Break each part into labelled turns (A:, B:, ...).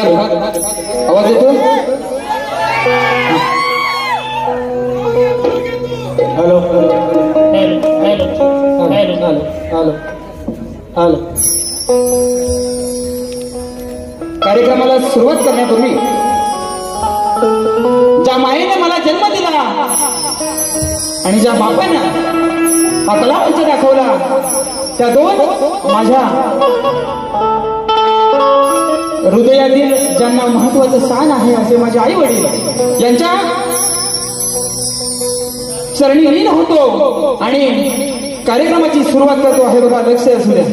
A: आवाज येतो? Hello hello. कार्यक्रमाला सुरुवात करण्यापूर्वी ज्या मायेने मला जन्म दिला आणि ज्या बापानं हा कलावंत दाखवला त्या दोन माझ्या हृदयातील ज्यांना महत्वाचं स्थान आहे असे माझे आई वडील यांच्या चरणी लीन होतो आणि कार्यक्रमाची सुरुवात करतो आहे. बघा, लक्ष असू द्या.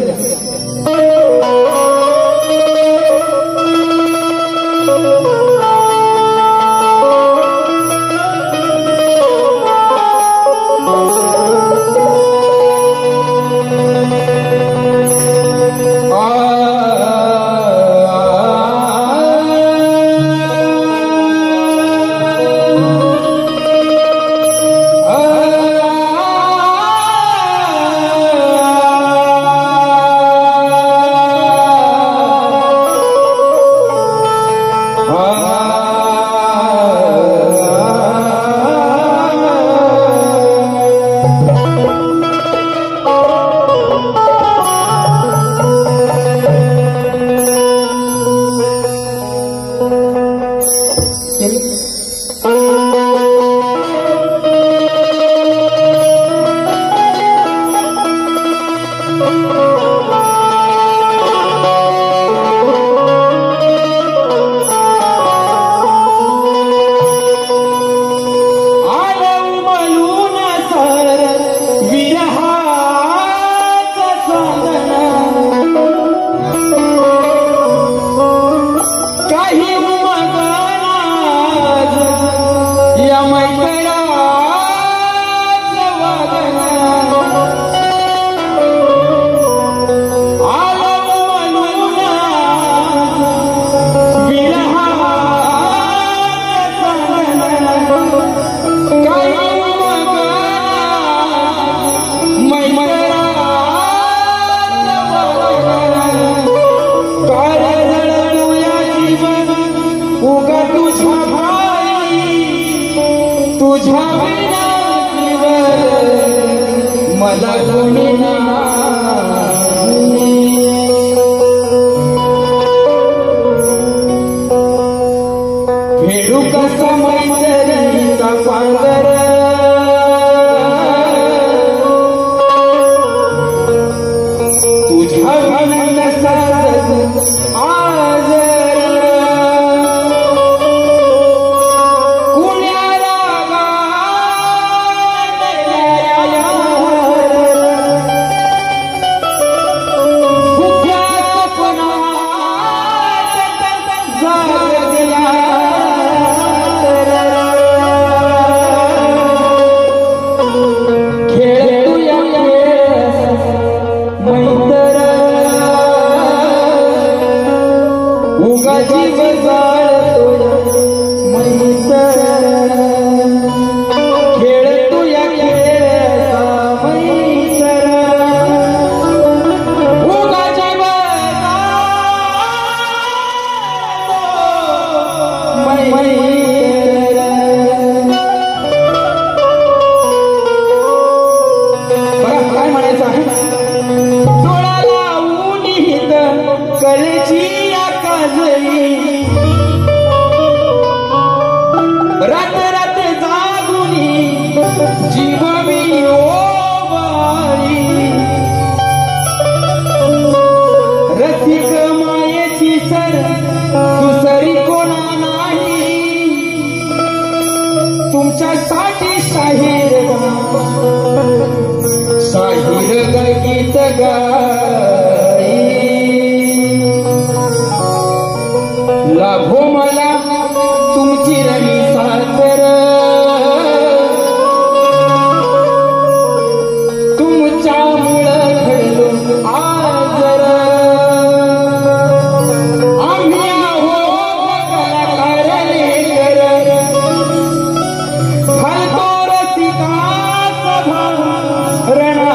B: रणा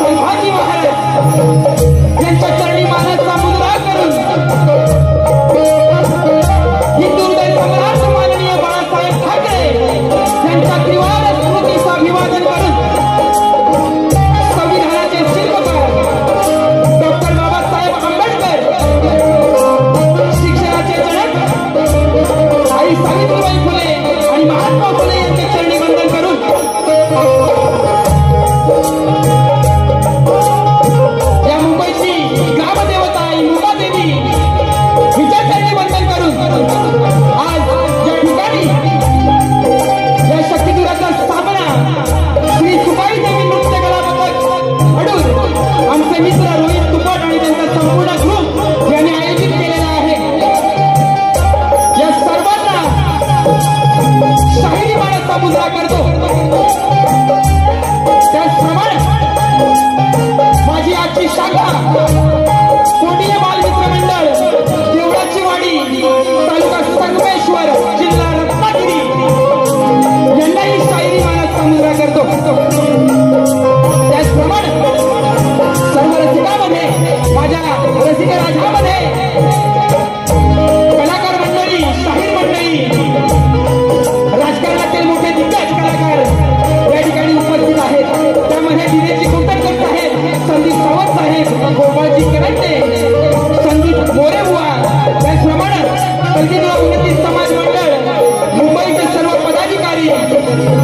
A: संभाजी महाराज यांच्या चरणी मानाचा मुजरा करून हिंदुहृदय सम्राट माननीय बाळासाहेब ठाकरे यांच्या त्रिवार स्मृतीचं अभिवादन करून संविधानाचे शिल्पकार डॉक्टर बाबासाहेब आंबेडकर, शिक्षणाचे जनक आई सावित्रीबाई फुले आणि महात्मा फुले यांचे चरणी वंदन करून या मुंबईची ग्रामदेवता आई मुंबादेवी हिच्या चरणी वंदन करून आज या ठिकाणी या शक्तिदुराचा स्थापना श्री सुबाई देवी नृत्य कला पथक अडूर आमचे मित्र रोहित तुपट आणि त्यांचा संपूर्ण ग्रुप यांनी आयोजित केलेला आहे. या सर्वांना शाहिरी मानाचा मुजरा करतो. त्याचप्रमाणे माझी आजची शाखा कोटीय बालमित्र मंडळ देवळाची वाडी तालुका संगमेश्वर जिल्हा रत्नागिरी यांनाही शाहिरी मानाचा मुजरा करतो. त्याचप्रमाणे सर्व रसिकामध्ये माझ्या रसिक राजामध्ये कलाकार मंडळी, शाहीर मंडळी, राजकारणातील मोठे दिग्गज कलाकार या ठिकाणी उपस्थित आहेत. त्यामध्ये दिनेशजी कुंटरकर साहेब, संदीप सावंत साहेब, गोपाळजी करंटे, संदीप मोरेबुवा, त्याचप्रमाणे कलगीधर उन्नती समाज मंडळ मुंबईचे सर्व पदाधिकारी,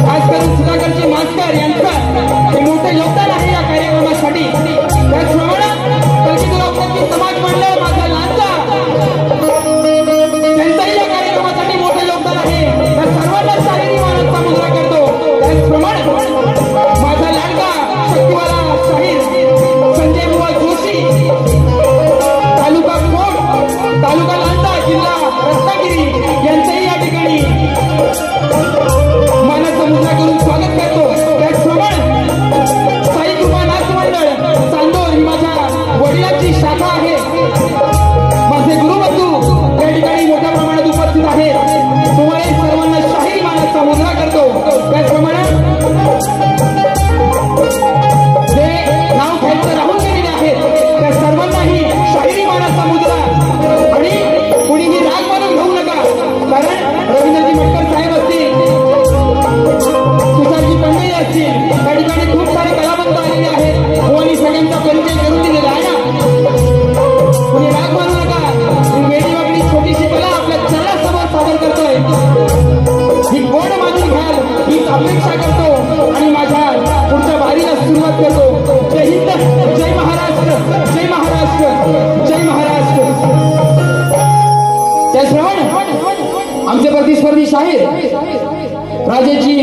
A: खास करून सुधाकरजी मास्तर यांचं हे मोठे योगदान आहे या कार्यक्रमासाठी. त्याचप्रमाणे कलगीधर उन्नती समाज मंडळ माझा लांजा त्यांचंही या कार्यक्रमासाठी मोठे योगदान आहे. त्या सर्वांना शाहिरी मानाचा मुजरा करतो. त्याचप्रमाणे माझा लाडका शक्तिवाला शाहीर संजय बुवा जोशी, तालुका कोट, तालुका लांजा, जिल्हा रत्नागिरी यांचंही या ठिकाणी मानाचा मुजरा करून स्वागत करतो. त्याचप्रमाणे साई कृपा नाच मंडळ चांदोर ही माझ्या वडिलांची शाखा आहे. माझे गुरुबंधू या ठिकाणी मोठ्या प्रमाणात उपस्थित आहेत. तुम्हाला सर्वांना शाहिरी मानाचा मुजरा करतो. त्याचप्रमाणे जे नाव घ्यायचं राहून गेलेले आहेत त्या सर्वांनाही शाहिरी मानाचा मुजरा. आणि कुणीही राग मानून घेऊ नका, कारण रवींद्रजी मटकर साहेब असतील, तुषारजी पंडित असतील, त्या ठिकाणी खूप सारे कलावंत आलेले आहेत. आणि सगळ्यांचा परिचय करून दिलेला आहे ना. कुणी राग मानू नका. ही वेडी वाकडी छोटीशी कला आपल्या चरणासमोर सादर करतोय. ही गोड मानून घ्याल हीच अपेक्षा करतो आणि माझ्या पुढच्या वारीला सुरुवात करतो. जय हिंद, जय महाराष्ट्र, जय महाराष्ट्र, जय महाराष्ट्र. त्याचप्रमाणे आमचे प्रतिस्पर्धी शाहीर राजेशजी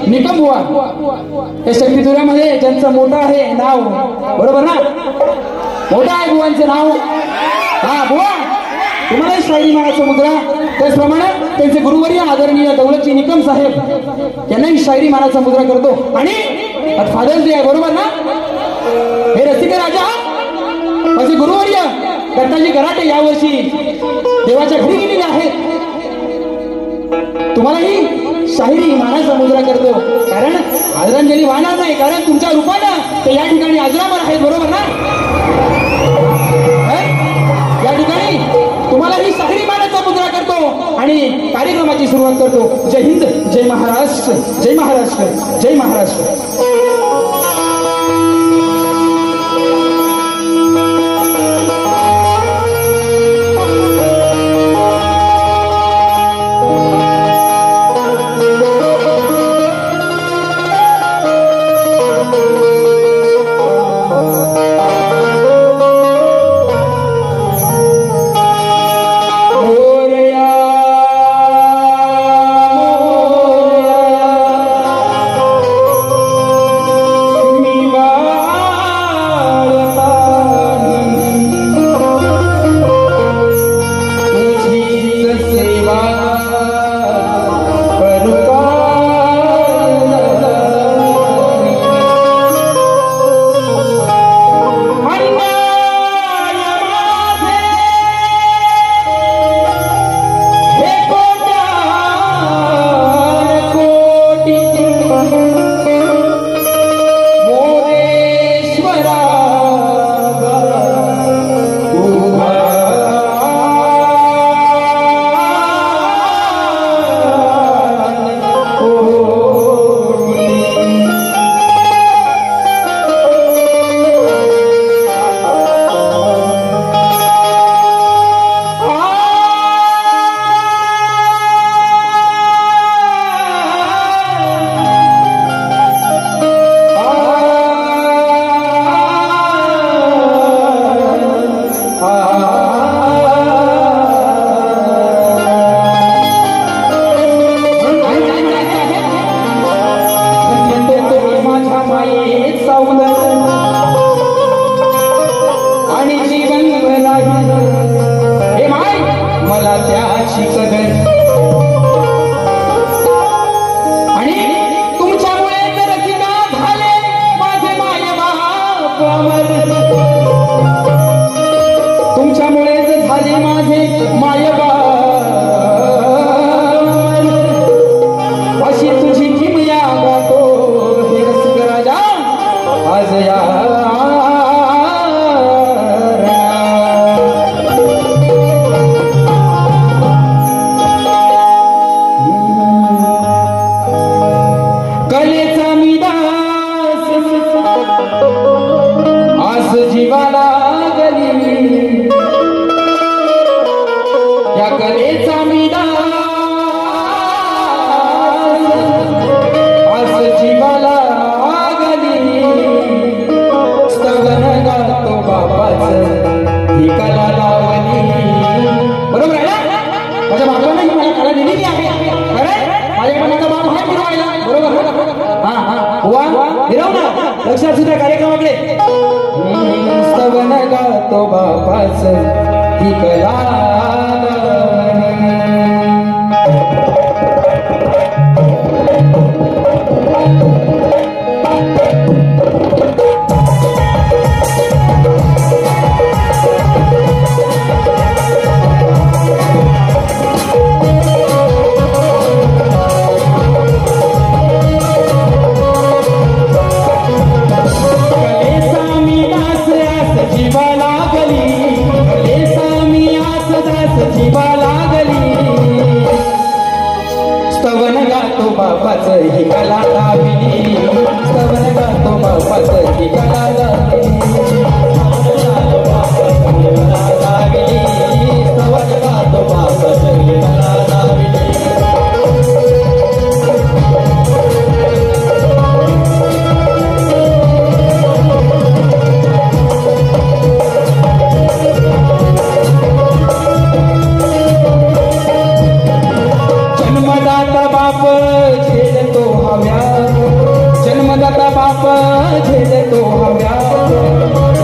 A: निकम बुवा या शक्तिदुर्यामध्ये ज्यांचं मोठं आहे नाव, बरोबर ना, मोठं आहे बुवांचं नाव. हा बुवा, तुम्हाला शाहिरी मानाचा मुजरा. त्याचप्रमाणे त्यांचे गुरुवर्य आदरणीय दौलतजी निकम साहेब यांनाही शाहिरी मानाचा मुजरा करतो. आणि फादर्स डे आहे, बरोबर ना. हे रसिक राजा माझे गुरुवर्य दत्ताजी गराटे यावर्षी देवाच्या घरी गेलेले आहेत. तुम्हालाही शाहिरी मानाचा मुजरा करतो, कारण आदरांजली वाहणार नाही, कारण तुमच्या रूपानं ते या ठिकाणी आजरामर आहेत, बरोबर ना. या ठिकाणी तुम्हालाही शाहिरी मानाचा मुजरा करतो आणि कार्यक्रमाची सुरुवात करतो. जय हिंद, जय महाराष्ट्र, जय महाराष्ट्र, जय महाराष्ट्र. आशिक आणि तुमच्यामुळे रसिका झाले माझे माय बाप अमर तुमच्यामुळेच झाले माझे माय बाप अशी तुझी किमया गातो हे रसिक राजा आज या कलेचा मी दास आस जीवाला गली या कलेचा मी दास आस जीवाला गली स्तवन गातो बापाच ही कला लावली बरोबर आहे ना माझ्या बापाने मला कला दिलेली आहे अरे माझ्या मनाचा बाप आहे फिरवायला बरोबर हा हा हुआ फिरव ना लक्षात सुद्धा कार्यक्रमाकडे स्तवन गातो बापाच ही कला स्तवन गातो बापाच ही कला लावली स्तवन गातो बापाच ही कला लावली स्तवन गातो बापाच ही कला लावली जन्मदाता बाप झेलतो हव्या जन्मदाता बाप झेलतो हव्या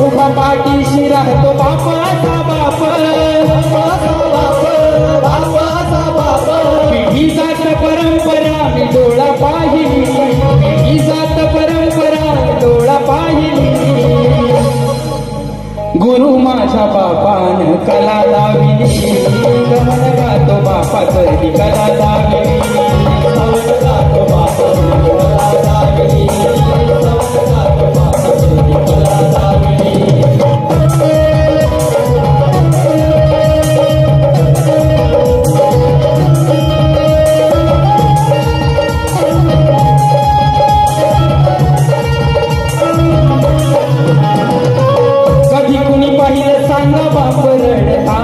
A: उभा पाठीशी राहतो बापाचा बाप पिढी जात परंपरा मी डोळा पाहिली पिढी जात परंपरा डोळा पाहिली गुरु माझ्या बापान कला लावली गमन गातो बापाच ही कला लावली गमन गातो बापाच कला लावली गमन गातो बापाच ही कला लावली कधी कुणी पाहिलं सांगा बाप रडता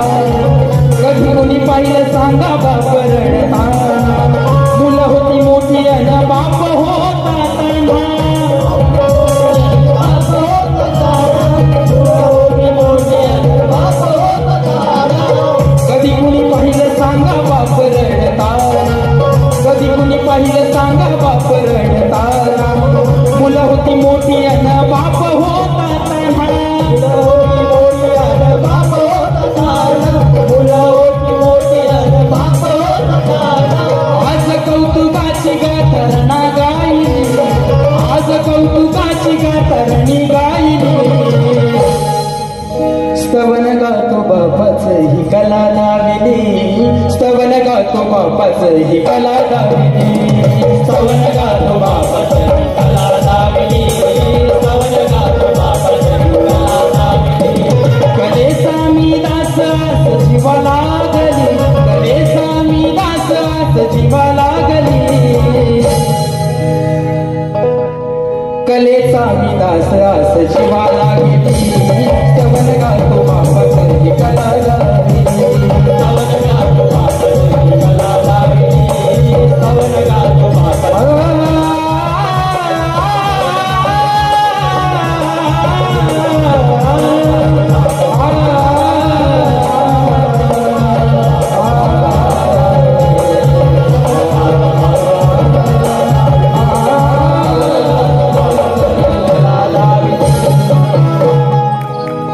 A: कधी कुणी पाहिलं सांगा बाप रडता मुलं होती मोठी आणि बाप होता तान्हा कधी कुणी पाहिलं सांगा बाप रडता कधी कुणी पाहिलं सांगा बाप रडता मुलं होती मोठी आणि बाप होता तान्हा आज कौतुकाची गाथरणी गायली आज कौतुकाची गाथरणी गायली स्तवन गातो बापाच ही कला लावली स्तवन गातो बापाच ही कला लावली स्तवन गातो बापाच ही कला लावली स्तवन गातो बापाच ही कला लावली कलेचा मी दास आस जीवाला गली कलेचा मी दास आस जीवाला गली कलेचा मी दास आस जीवाला गेली स्तवन गातो बापाच ही कला लावली स्तवन गातो बापाच ही कला लावली स्तवन गातो बापाच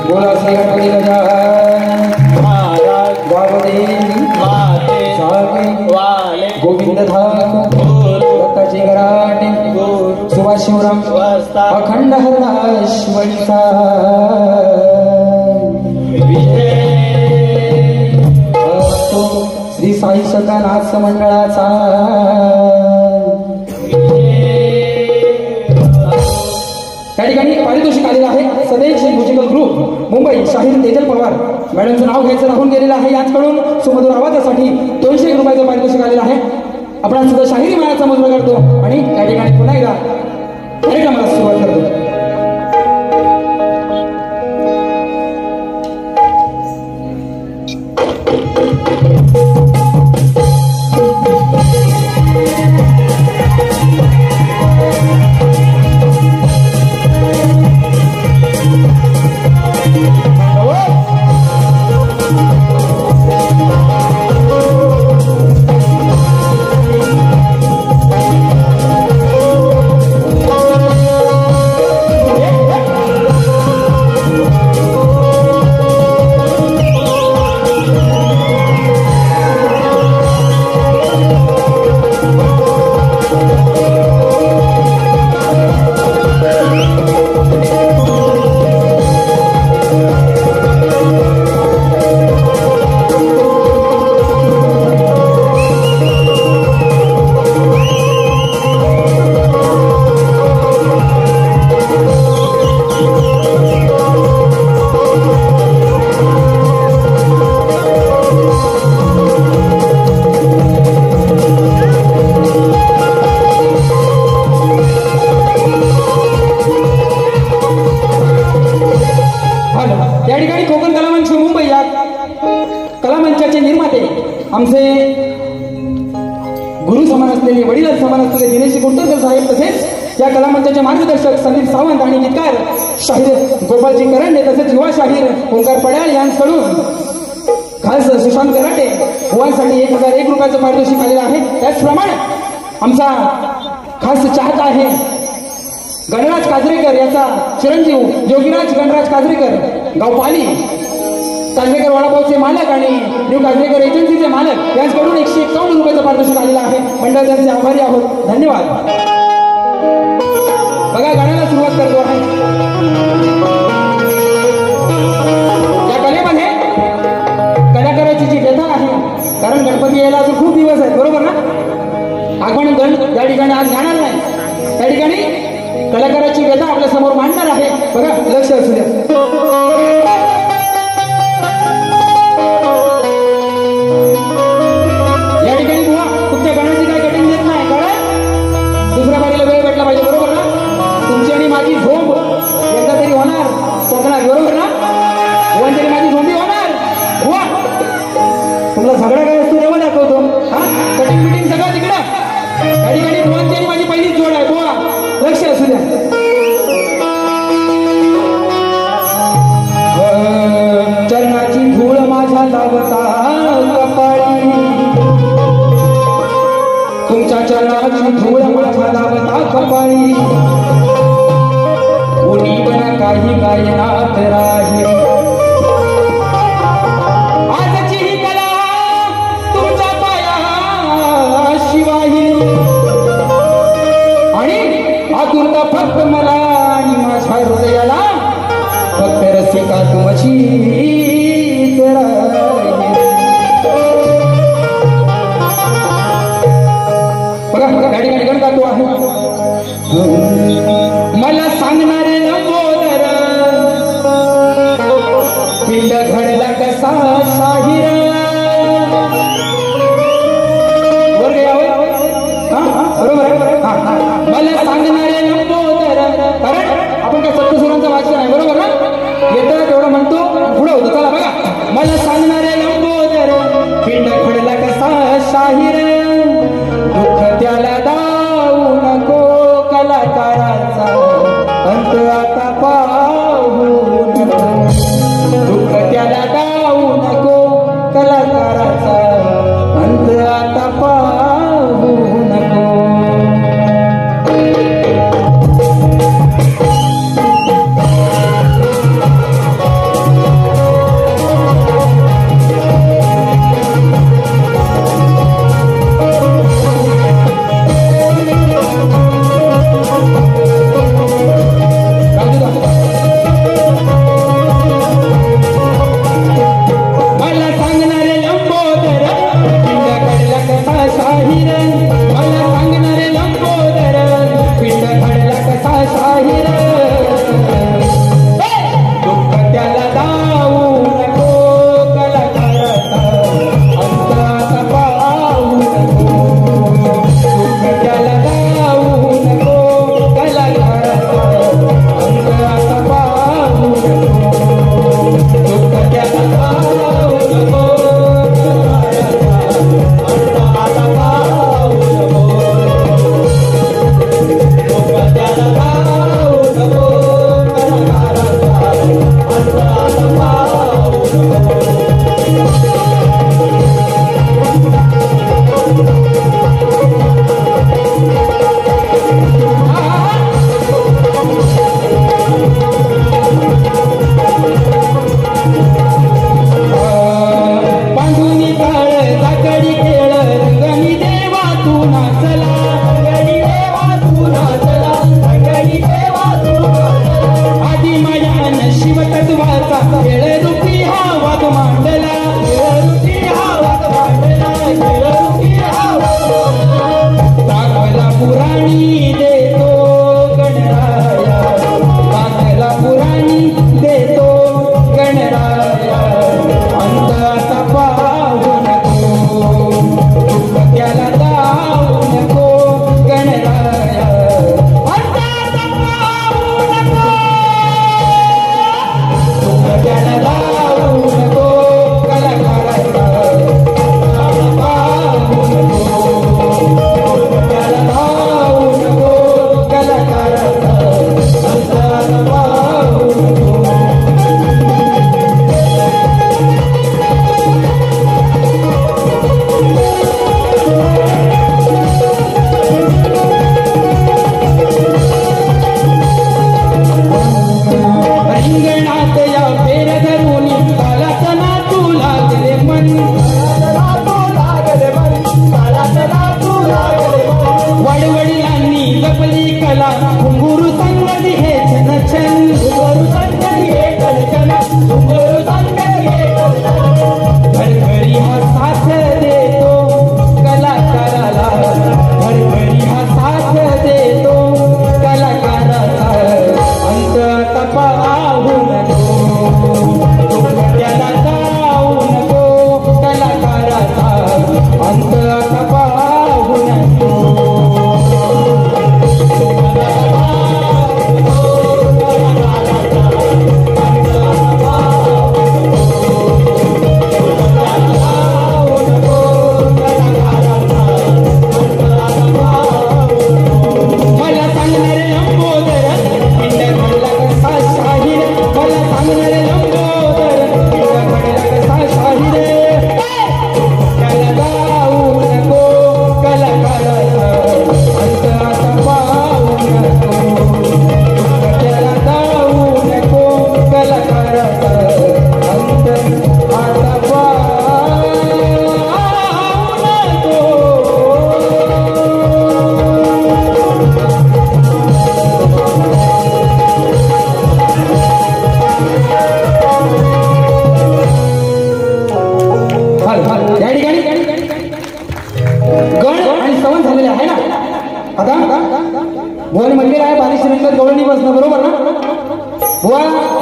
A: बोला श्री गणपती गजानन साई नाच मंडळाचा त्या ठिकाणी पारितोषिक आलेलं आहे सदैव म्युझिकल ग्रुप मुंबई शाहीर तेजल पवार मॅडमचं नाव घ्यायचं राहून गेलेलं आहे यांच्याकडून सुमधुर आवाजासाठी 200 रुपयाचं पारितोषिक आलेलं आहे. आपण सुद्धा शाहिरी मानाचा मुजरा करतो आणि त्या ठिकाणी पुन्हा एकदा कार्यक्रमाला सुरुवात करतो. आमचे गुरु समान असलेले वडील समान असलेले दिनेश गुंटकर साहेब तसेच या कलामंचाचे मार्गदर्शक संदीप सावंत आणि गीतकार शाहीर गोपालजी करंडे तसेच युवा शाहीर ओंकार पड्याळ यांच्याकडून खास सुशांत कराटे गोवांसाठी 1001 रुपयाचं पारितोषिक आलेलं आहे. त्याचप्रमाणे आमचा खास चाहता आहे गणराज काजरेकर याचा चिरंजीव योगीराज गणराज काजरेकर गाव पाली काजरेकर वडापावचे मालक आणि न्यू काजरेकर एजन्सीचे मालक यांच्याकडून 151 रुपयाचं पारितोषिक आलेलं आहे. मंडळ त्यांचे आभारी आहोत. धन्यवाद. बघा गाण्याला सुरुवात करतो आहे. या कलेमध्ये कलाकाराची जी व्यथा आहे कारण गणपती यायला अजून खूप दिवस आहेत बरोबर ना. आपण गण या ठिकाणी आज जाणार नाही त्या ठिकाणी कलाकाराची व्यथा आपल्या समोर मांडणार आहे. बघा लक्ष असू द्या. माझी झोंब एकदा तरी होणार कोकणात बरोबर ना. तरी माझी झोंबी होणार. हुआ तुम्हाला झगडा काय असतो तेव्हा दाखवतो. हा कटिंग बिटिंग सगळं तिकडं त्या ठिकाणी भुवनची माझी पहिलीच जोड आहे. बुवा लक्ष असू द्या. चरणाची धूळ माझ्या लावता कपाळी तुमच्या चरणाची धूळ माझ्या लावता कपाळी बना काही गायनात राही आजची ही कला तुमच्या पाया शिवाही आणि आतुरता फक्त मला आणि माझ्या हृदयाला फक्त रसिका तुमची बघा बघा गाडी गाडी गण गातो आहे. मला सांगणारे लंबोदर पिंड घडला कसा शाहीर वर यावं बरोबर आहे. मला सांगणारे लंबोदर कारण आपण काय सप्तसुरांचं वाचन आहे बरोबर ना. येतं तेवढं म्हणतो पुढं होतं. चला बघा. मला सांगणारे लंबोदर पिंड घडला कसा शाहीर दुःख त्याला दाऊ नको कलाकाराचा अंत आता पाहू नको. दुःख त्याला दाऊ नको कलाकाराचा अंत आता पाहू नको.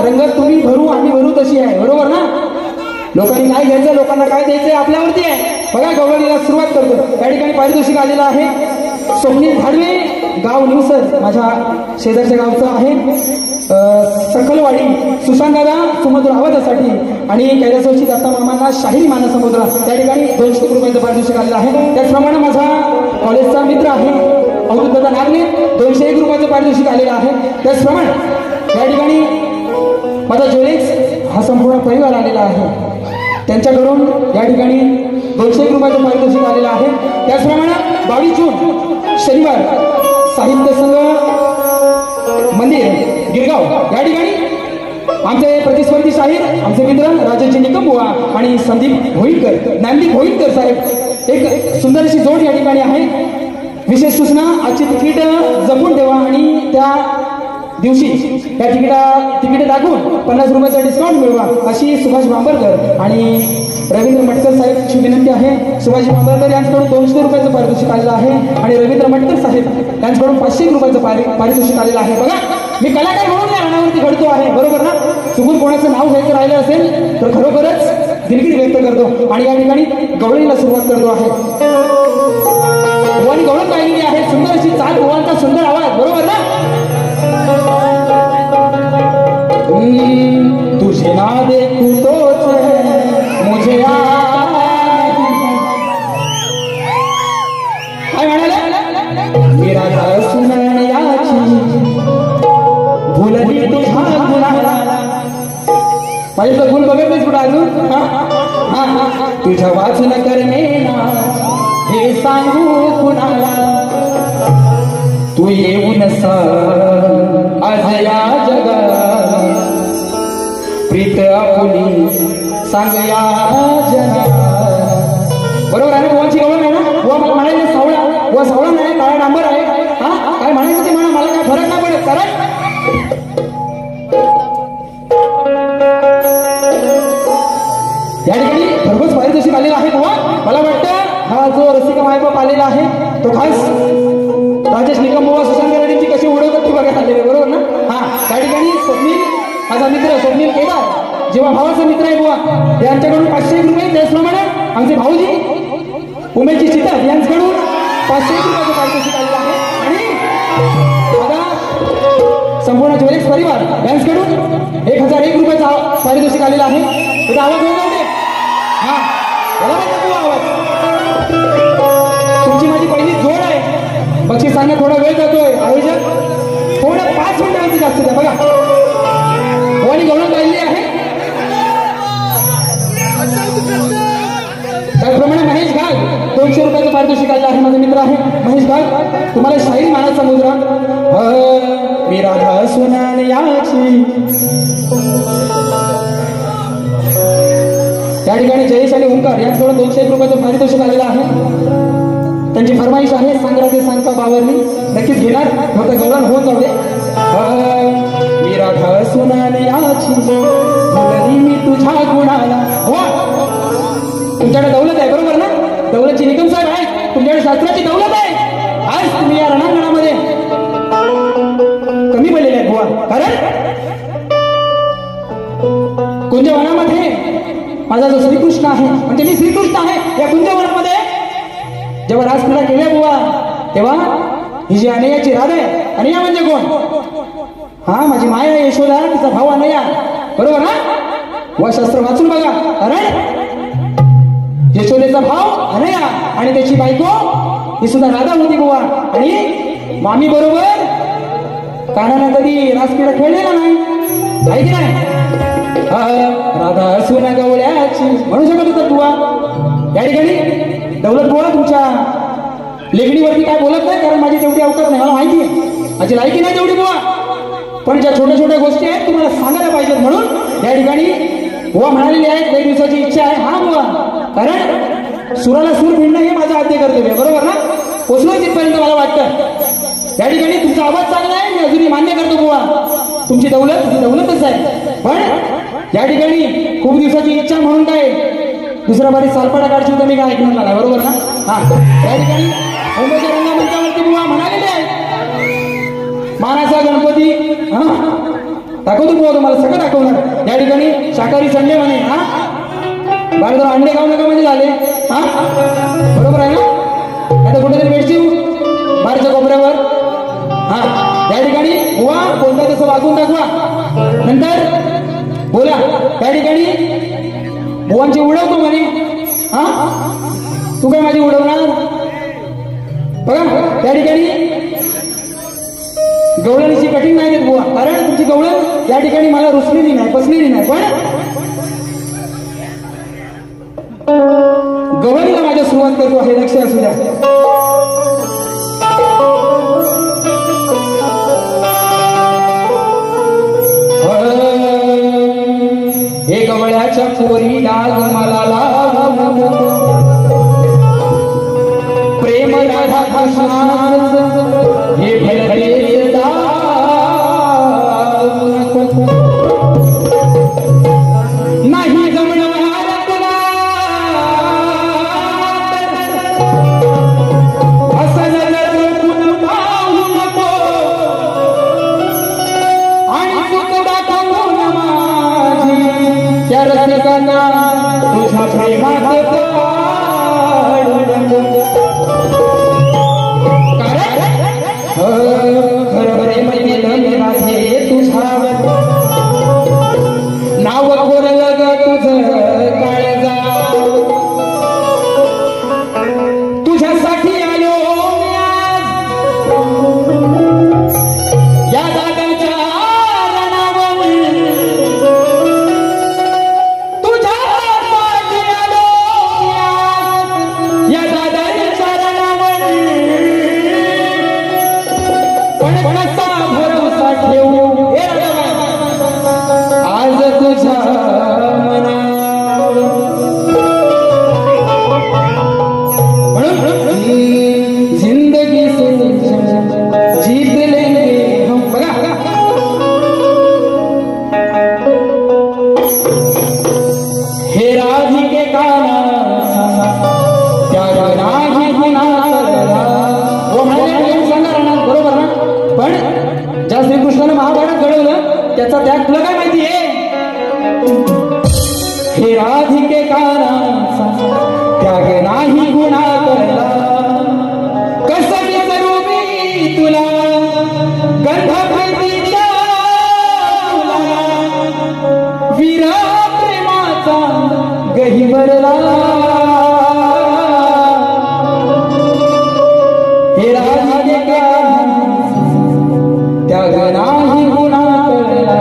A: रंगत तुम्ही भरू आम्ही भरू तशी आहे, बरोबर ना? लोकांनी काय घ्यायचं, लोकांना काय द्यायचं आपल्यावरती आहे. बघा गवळणीला सुरुवात करतो. त्या ठिकाणी पारितोषिक आलेलं आहे. स्वप्नील धाडवे, गाव निवसर, माझ्या शेजारच्या गावचं आहे. सकलवाडी सुशांतदादा सुमधुर आवाजासाठी आणि कैलासवासी दत्ता मामांना शाहिरी मानसमुद्र त्या ठिकाणी 200 रुपयाचं पारितोषिक आलेलं आहे. त्याचप्रमाणे माझा कॉलेजचा मित्र आहे अवधूत दादा नागले, 201 रुपयाचं पारितोषिक आलेलं आहे. त्याचप्रमाणे या ठिकाणी माझा ज्वेलेक्स हा संपूर्ण परिवार आलेला आहे. त्यांच्याकडून या ठिकाणी 201 रुपयाचं पारितोषिक आलेलं आहे. त्याचप्रमाणे 22 जून शनिवार साहित्य संघ मंदिर गिरगाव या ठिकाणी आमचे प्रतिस्पर्धी शाहीर आमचे मित्र राजेशजी निकमबुवा आणि संदीप भोईरकर, ज्ञानदीप भोईरकर साहेब, एक सुंदर अशी जोड या ठिकाणी आहे. विशेष सूचना, आजची तिकीट जपून ठेवा आणि त्या दिवशी त्या तिकीट दाखवून 50 रुपयाचा डिस्काउंट मिळवा अशी सुभाष बांबरकर आणि रवींद्र मटकर साहेबची विनंती आहे. सुभाष बांबरकर यांच्याकडून 200 रुपयाचं पारितोषिक आलेलं आहे आणि रवींद्र मटकर साहेब यांच्याकडून 500 रुपयाचं पारितोषिक आलेलं आहे. बघा, मी कलाकार म्हणून या रणावरती घडतो आहे, बरोबर ना? चुकून कोणाचं नाव घ्यायचं राहिलं असेल तर खरोखरच दिलगिरी व्यक्त करतो आणि या ठिकाणी गवळणीला सुरुवात करतो आहे. गोवानी गवळण गायलेली आहे, सुंदर अशी चाल, गोवांचा सुंदर आवाज, बरोबर ना? तुझे ना देखूं तो मुझे काय म्हणाले? मेरा घर सुनायाची भुलली तुझा गुणाला. माझ्या गुण बघत नाहीस कुठं अजून? तुझ्या वाचन करणे ना हे सांगू कुणाला. तू येऊन आज या जगात प्रीत आपुली सांग या जना. बरोबर आहे ना? गोवाची गवळण आहे ना? गोवा मला म्हणायचं सावळा, गोवा सावळा नाही, काळा डांबर आहे. हा काय म्हणायचं ते म्हणा, मला काय फरक नाही पडत. कारण या ठिकाणी भरघोस पारितोषिक आलेला आहे. गोवा मला वाटतं हा जो रसिका मायबाप आलेला आहे तो खास राजेश निकमबुवा सुशांत रेड्डींची कशी ओळख ती बघायला आलेली, बरोबर ना? हा, त्या ठिकाणी स्वप्नील माझा मित्र स्वप्नील केदार, जेव्हा भावाचा मित्र आहे बुवा, यांच्याकडून 501 रुपये. त्याचप्रमाणे आमचे भाऊजी उमेशजी चितक यांच्याकडून 501 रुपयाचं पारितोषिक आलेलं आहे आणि माझा संपूर्ण ज्वेलेक्स परिवार यांच्याकडून 1001 रुपयाचा पारितोषिक आलेला आहे. त्याचा आवाज होत नव्हते. हा, आवाज. तुमची माझी पहिली जोड आहे. बक्षिसांना थोडा वेळ जातोय, आयोजक थोडं 5 मिनिटांची जास्त द्या. बघा, गोवानी गवळण गायली आहे. त्याचप्रमाणे महेश घाग 200 रुपयाचं पारितोषिक आलेलं आहे. माझा मित्र आहे महेश घाग. तुम्हाला शाहीर मानाचा मुद्रा मी राधा सुनाने याची. त्या ठिकाणी जयेश आणि ओंकार यांच्याकडून 201 रुपयाचं पारितोषिक आलेलं आहे. त्यांची फरमाईश आहे, सांगरा ते सांगता बावरली, नक्कीच घेणार, फक्त गवळण होऊन जाऊ दे. मी राधा सुनाने याची भुलली मी तुझ्या गुणाला. तुमच्याकडे दौलत आहे, बरोबर ना? दौलतची निकम साहेब आहे, तुमच्याकडे शास्त्राची दौलत आहे. आज तुम्ही या रणांगणामध्ये कमी पडलेले आहेत बुवा. कारण कुंजवनामध्ये माझा जो श्रीकृष्ण आहे, म्हणजे मी श्रीकृष्ण आहे, या कुंजवनामध्ये जेव्हा रासक्रीडा केल्या बुवा तेव्हा ही जी अनयाची राधा आहे, अनया म्हणजे कोण? हा, माझी माया यशोदा, तिचा भाऊ अनया, बरोबर ना? व शास्त्र वाचून बघा. कारण यशोदेचा भाव अनया आणि त्याची बायको ही सुद्धा राधा होती बुवा. आणि मामी बरोबर कानाला कधी रासक्रीडा खेळलेला नाही, आहे की नाही? राधा सुना गवळ्याची म्हणू शकत होता बुवा. या ठिकाणी दौलत बुवा तुमच्या लेखणीवरती काय बोलत नाही, कारण माझी तेवढी अवकाश नाही, मला माहिती आहे माझी लायकी नाही तेवढी बुवा. पण ज्या छोट्या छोट्या गोष्टी आहेत तुम्हाला सांगायला पाहिजेत, म्हणून या ठिकाणी बुवा म्हणालेली आहेत. काही दिवसाची इच्छा आहे. हा बुवा, कारण सुराला सूर भिडणं हे माझं आद्य कर्तव्य, बरोबर ना? पोचलो तिथपर्यंत मला वाटतं. या ठिकाणी तुमचा आवाज चांगला आहे, मी अजूनही मान्य करतो बुवा. तुमची दौलतच आहे. पण या ठिकाणी खूप दिवसाची इच्छा म्हणून काय दुसऱ्या बारी सालपाडा काढची तर मी काय ऐकणार नाही, बरोबर ना? हा, या ठिकाणी मुंबईच्या रंगमंचावरती बुवा म्हणालेले आहे, मानाचा गणपती दाखवतो बुवा तुम्हाला सगळं दाखवणार. या ठिकाणी शाकाहारी संडे म्हणे हा बाहेर अंडे खाऊ नका म्हणजे झाले हा बरोबर आहे ना. आता कुठेतरी भेटशील बाहेरच्या कोपऱ्यावर हा. या ठिकाणी बुवा बोलता तसं वागून दाखवा. नंतर बोला त्या ठिकाणी बुवांची उडवतो म्हणे हा. तू काय माझी उडवणार बघा. त्या ठिकाणी गवळणीची कठीण नाही देत बुवा, कारण तुमची गवळण या ठिकाणी मला रुसलेली नाही बसलेली नाही. पण गवळणीला माझ्या सुरुवात करतो हे लक्ष असू द्या. हे गवळ्याच्या पोरी डाग मला लाव प्रेम राधा कृष्णाच हे भरते नाही जमणार तुला असं नजर पाहू नको आणि तू दाखवून माझी त्या रसिकांना तुझ्या प्रेमात खरं मैने माझे तुझ्यावर नाव कोरलं ग तुझं काळजा तुझ्यासाठी आलो या दादाच्या रणावर तुझ्यासाठी आलो या दादाच्या रणावर पण कसा भरोसा ठेवू आज तुझ्या मनावर. जिंदगी से जीत लेंगे हम. बघा हे राधिके काना त्याग नाही होणार वो म्हणाले सांगा राहणार बरोबर ना. पण ज्या श्रीकृष्णाने महाभारत घडवलं त्याचा त्याग तुला काय माहिती आहे. हे राधिके काना त्याग नाही गुन्हा करला कसं विसरू मी तुला गंध प्रीतीच्या वीरा प्रेमाचा गहिवरला. हे राधिके काना त्याग नाही गुन्हा करला.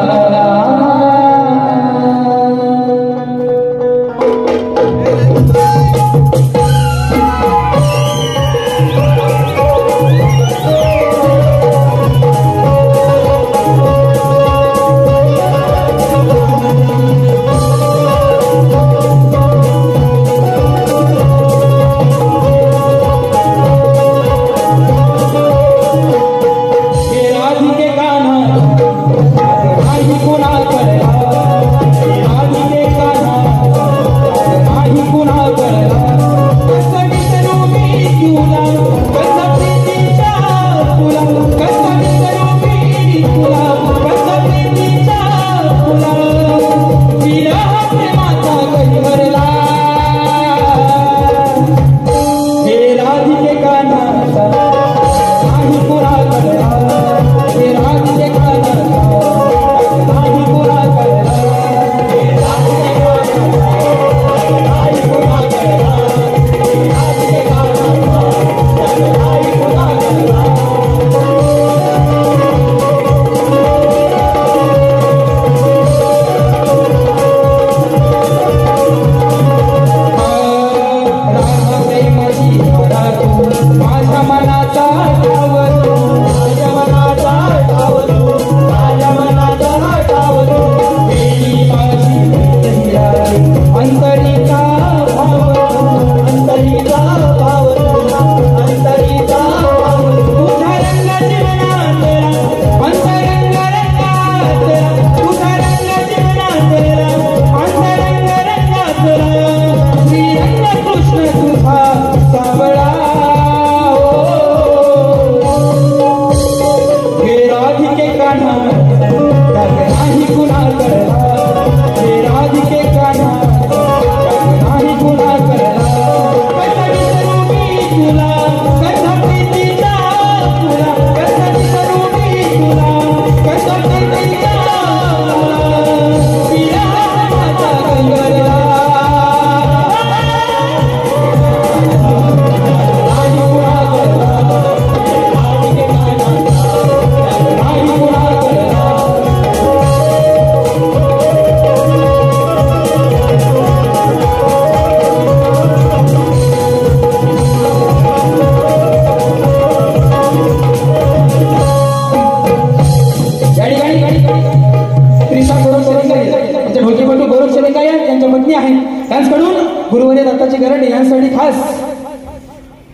A: गुरुवर्य दत्ताजी गराडे यांसाठी खास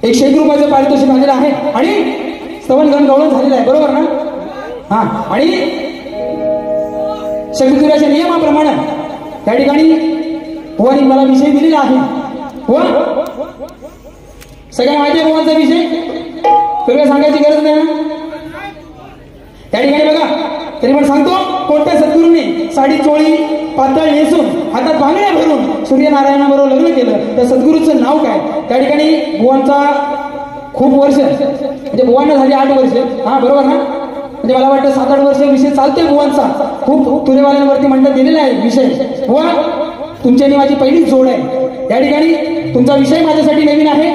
A: 101 रुपयाचं पारितोषिक आलेलं आहे आणि स्तवन गणगवळण झालेलं आहे, बरोबर ना? हा, आणि शक्तिसूर्याच्या नियमाप्रमाणे त्या ठिकाणी बुवानी मला विषय दिलेला आहे. बुवा सगळ्यांना माहिती आहे बुवांचा विषय, सगळं सांगायची गरज नाही ना. त्या ठिकाणी बघा, तरी पण सांगतो, कोणत्या सद्गुरूने साडी चोळी पातळ नेसून हातात बांगड्या भरून सूर्यनारायणाबरोबर लग्न केलं, त्या सद्गुरूचं नाव काय? त्या ठिकाणी बुवांचा खूप वर्ष, म्हणजे बुवांना झाली 8 वर्ष. हा, बरोबर ना? म्हणजे मला वाटतं 7-8 वर्ष विषय चालतोय बुवांचा. खूप तुरेवाल्यांवरती म्हणतात दिलेला आहे विषय. बुवा तुमची आणि माझी पहिलीच जोड आहे. त्या ठिकाणी तुमचा विषय माझ्यासाठी नवीन आहे,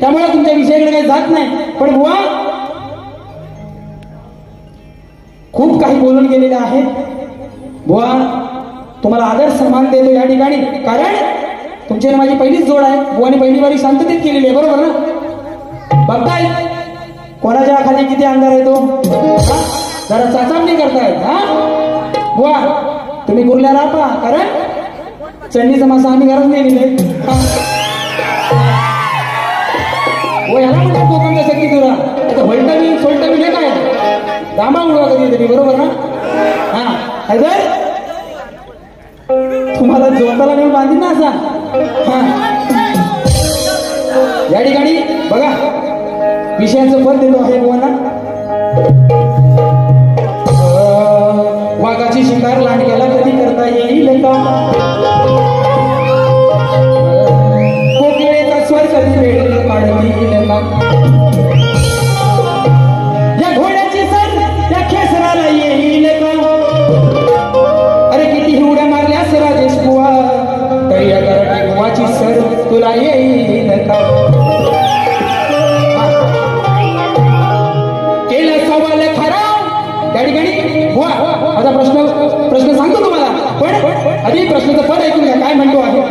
A: त्यामुळे तुमच्या विषयाकडे काही जात नाही. पण बुवा खूप काही बोलून गेलेले आहे. बुवा तुम्हाला आदर सन्मान देतो या ठिकाणी, कारण तुमची आणि माझी पहिलीच जोड आहे. बुवाने पहिली वारी शांततेत केलेली आहे, बरोबर ना? बघताय कोणाच्या खाली किती अंधार आहे तो, जरा चाचपणी करतायत. हा बुवा तुम्ही कुर्ल्या राहा, कारण चढणीचा मासा आम्ही घरात नाही दिले. याला म्हणतात कोकणचा शक्ती तुरा. आता वलटा बिल सोलटा बिल हे काय दांबा उडवा कधी तरी, बरोबर ना? हा, जर तुम्हाला जोताला नेऊन बांधीन ना असा. या ठिकाणी बघा विषयाचं फल देतो आहे बुवांना. वाघाची शिकार लांडग्याला कधी करता येईल का? कोकिळेचा स्वर कधी वेळ काढता येईल का? या घोड्याची सर त्या खेसराला येईल का? अरे किती उड्या मारल्यास राजेश बुवा, तरी या गराटे बुवाची सर तुला येईल का? केला सवाल खरा. त्या ठिकाणी बुवा आता प्रश्न सांगतो तुम्हाला, पण आधी प्रश्नाचं फल ऐकून घ्या काय म्हणतो आहे.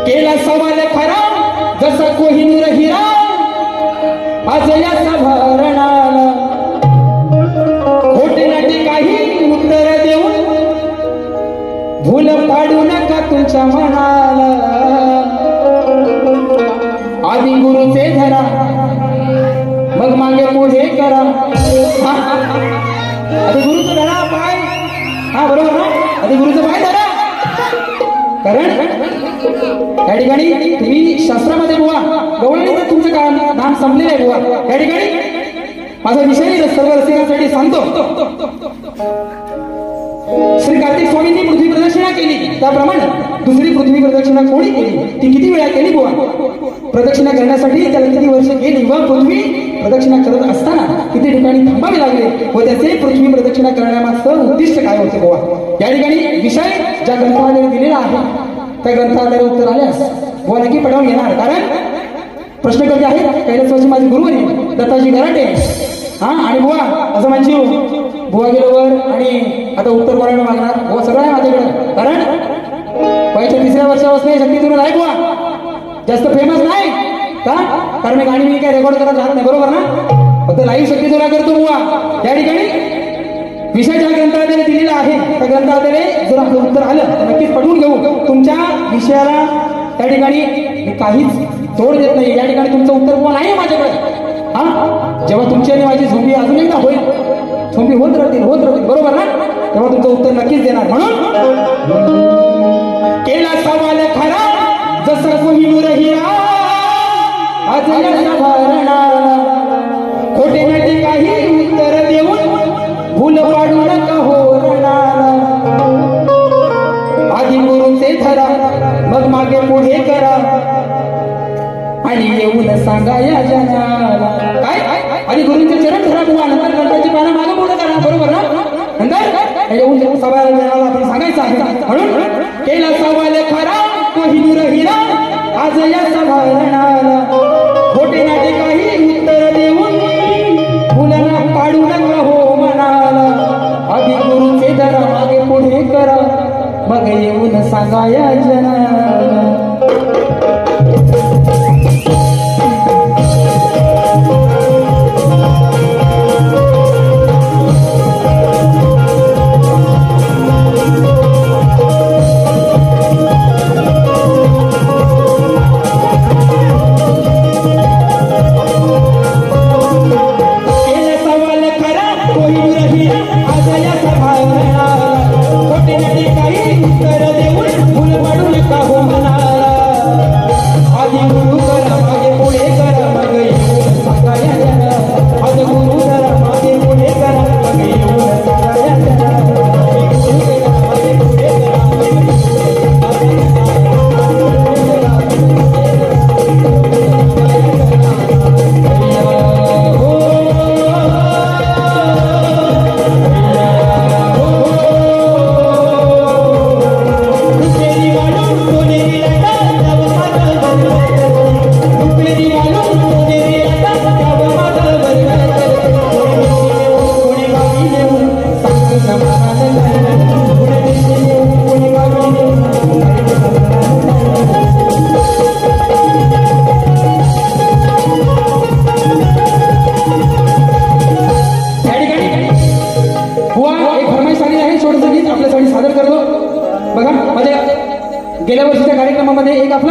A: केला सवाल खरा जसा कोहिनूर हिरा, आज याचा भरणाला खोटे नाटे काही उत्तर देऊन भूल पाडू नका तुमच्या मनाला. आधी गुरुचे धरा मग मागे पुढे करा. आधी गुरुचं धरा पाय, हा बरोबर ना? आधी गुरुचं पाय धरा, कारण या ठिकाणी तुम्ही शास्त्रामध्ये बुवा गवळणी तर तुमचं काम नाम संपलेलं आहे बुवा. या ठिकाणी माझा विषय सर्व रसिकांसाठी सांगतो. श्री कार्तिक स्वामींनी पृथ्वी प्रदक्षिणा केली, त्याप्रमाणे दुसरी पृथ्वी प्रदक्षिणा कोणी केली, ती किती वेळा केली बुवा? प्रदक्षिणा करण्यासाठी त्याला किती वर्ष गेली व पृथ्वी प्रदक्षिणा करत असताना किती ठिकाणी थांबावे लागले व त्याचे पृथ्वी प्रदक्षिणा करण्यामागचं उद्दिष्ट काय होते बुवा? या ठिकाणी विषय ज्या ग्रंथालयाने दिलेला आहे त्या ग्रंथालयाला उत्तर आल्यास बुवा नक्की पटवून घेणार, कारण प्रश्नकर्ते आहेत कैलासवासी माझे गुरुवर्य दत्ताजी गराटे. हा, आणि बुवा असं म्हणजे बुवा गेलो वर आणि आता उत्तर कोणाला मागणार? बुवा सगळं आहे माझ्याकडे, कारण वयाच्या 3ऱ्या वर्षापासून शक्ती तुला आहे बुवा, जास्त फेमस नाही का? कारण मी गाणी मी काय रेकॉर्ड करत राहत नाही, बरोबर ना? फक्त लाईव्ह शक्ती तुला करतो बुवा. या ठिकाणी विषय ज्या ग्रंथालयाने दिलेला आहे त्या ग्रंथालयाने जर आपलं उत्तर आलं तर नक्कीच पटवून घेऊ. तुमच्या विषयाला त्या ठिकाणी मी काहीच तोड देत नाही. या ठिकाणी तुमचं उत्तर बुवा नाही माझ्याकडे. हा, जेव्हा तुमची आणि माझी झोंबी अजून एकदा होईल, झोंबी होत राहतील बरोबर ना, तेव्हा तुमचं उत्तर नक्कीच देणार. म्हणून केला सवाल खरा जसं कोहिनूर हिरा, आज याचा भरणाला खोटे नाटे काही उत्तर देऊन भूल पाडू नका हो रणाला. आधी गुरुचे धरा मग मागे पुढे करा आणि येऊन सांगा या जनाला. काय आधी गुरुंचे चरण धरा बुवा, नंतर ग्रंथाची पानं मागे पुढे करा, बरोबर ना? नंतर येऊन सगळ्या आपण सांगायचं आहे. म्हणून केला सवाल खरा कोहिनूर हिरा, आज याचा भरणाला खोटे नाटे काही उत्तर देऊन फुलांना पाडू नका हो मनाला. आधी गुरुचे धरा मागे पुढे करा मग येऊन सांगा या जनाला.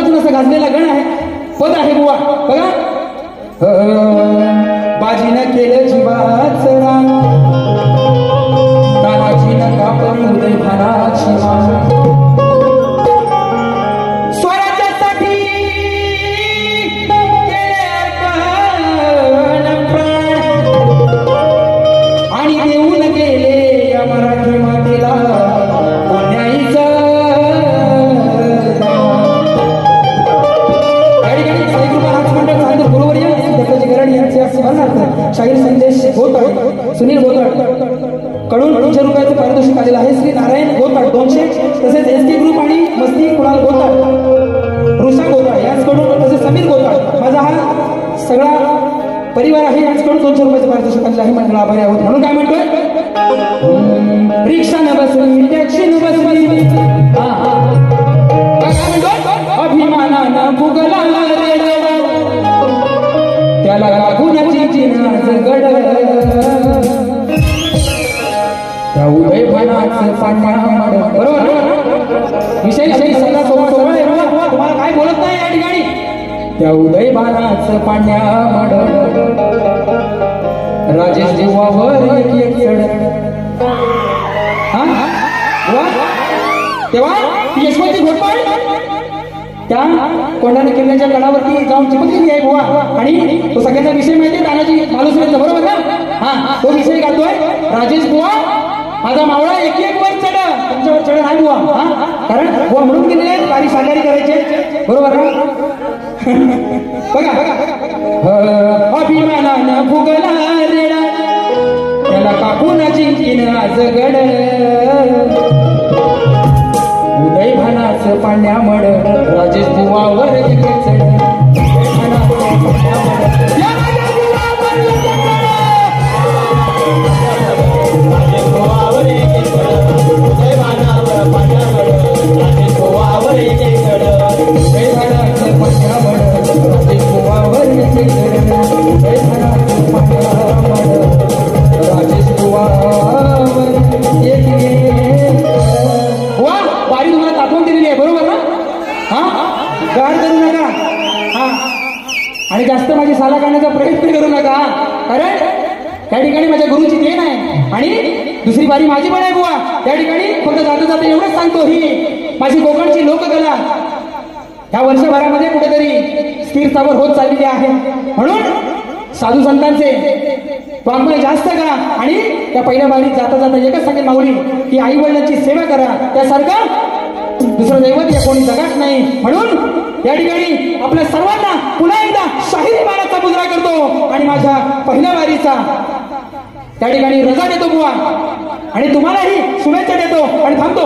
A: बाजून असा गाजलेला गण आहे, पद आहे बुवा बघा. बाजीनं केलं जीवाचं रान, तानाजीनं कापली उदय भानाची मान. स्वराज्यासाठी केले अर्पण प्राण आणि देऊन गेले या मराठी मातेला पुण्याईचं. शाहीर संदेश गोताळ, सुनील गोताळ कडून 200 रुपयाचं पारितोषिक आलेलं आहे. श्री नारायण गोताळ 200, तसेच एसके ग्रुप आणि मस्ती कुणाल गोताळ, ऋषा गोताळ यांच्याकडून, तसेच समीर गोताळ, माझा हा सगळा परिवार आहे, यांच्याकडून 200 रुपयाचं पारितोषिक आलेलं आहे. मंडळ आभारी आहोत. म्हणून काय म्हणतोय, रिक्षा न बसली टॅक्सी न बसली, काय म्हणतोय, अभिमानानं फुगला त्याला राघुनाची जिनाच गड, त्या उदय भानाचं पाण्यामड. बरोबर विषय सगळा सोबत आहे, तुम्हाला काय बोलत नाही या ठिकाणी. त्या उदय भानाचं पाण्यामड राजेश जीवावर एक एक चढ. तेव्हा यशवंती घोटपाळ त्या कोंढाणा किल्ल्याच्या गडावरती जाऊन चिपकलेली आहे बुवा. आणि तो सगळ्यांचा विषय माहिती आहे, तानाजी मालुसरेचा, बरोबर ना. हा तो विषय गातोय राजेश बुवा माझा मावळा एक एक वर चढ, तुमच्यावर चढ नाही बुवा. कारण बुवा म्हणून गेलेले काही साकारी करायचे, बरोबर ना. बघा अभिमानानं फुगला रेडा त्याला कापून जिंकीन आज गड, उदय भानाचं पाण्यामड राजेश बुवावर एक चढ. आणि जास्त माझी साला काढण्याचा प्रयत्न करू नका, कारण त्या ठिकाणी माझ्या गुरुची देण आहे आणि दुसरी बारी माझी पण आहे बुवा. त्या ठिकाणी फक्त जाता जाता एवढंच सांगतो, ही माझी कोकणची लोककला ह्या वर्षभरामध्ये कुठेतरी स्थिर स्थावर होत चाललेली आहे. म्हणून साधू संतांचे वाङ्मय जास्त करा आणि त्या पहिल्या बारीत जाता जाता एकच सांगेल माऊली की आई वडिलांची सेवा करा, त्यासारखं दुसरं दैवत या कोणी जगात नाही. म्हणून या ठिकाणी आपल्या सर्वांना पुन्हा एकदा शाहिरी बाणाचा मुजरा करतो आणि माझ्या पहिल्या वारीचा त्या ठिकाणी रजा देतो बुवा आणि तुम्हालाही शुभेच्छा देतो आणि थांबतो.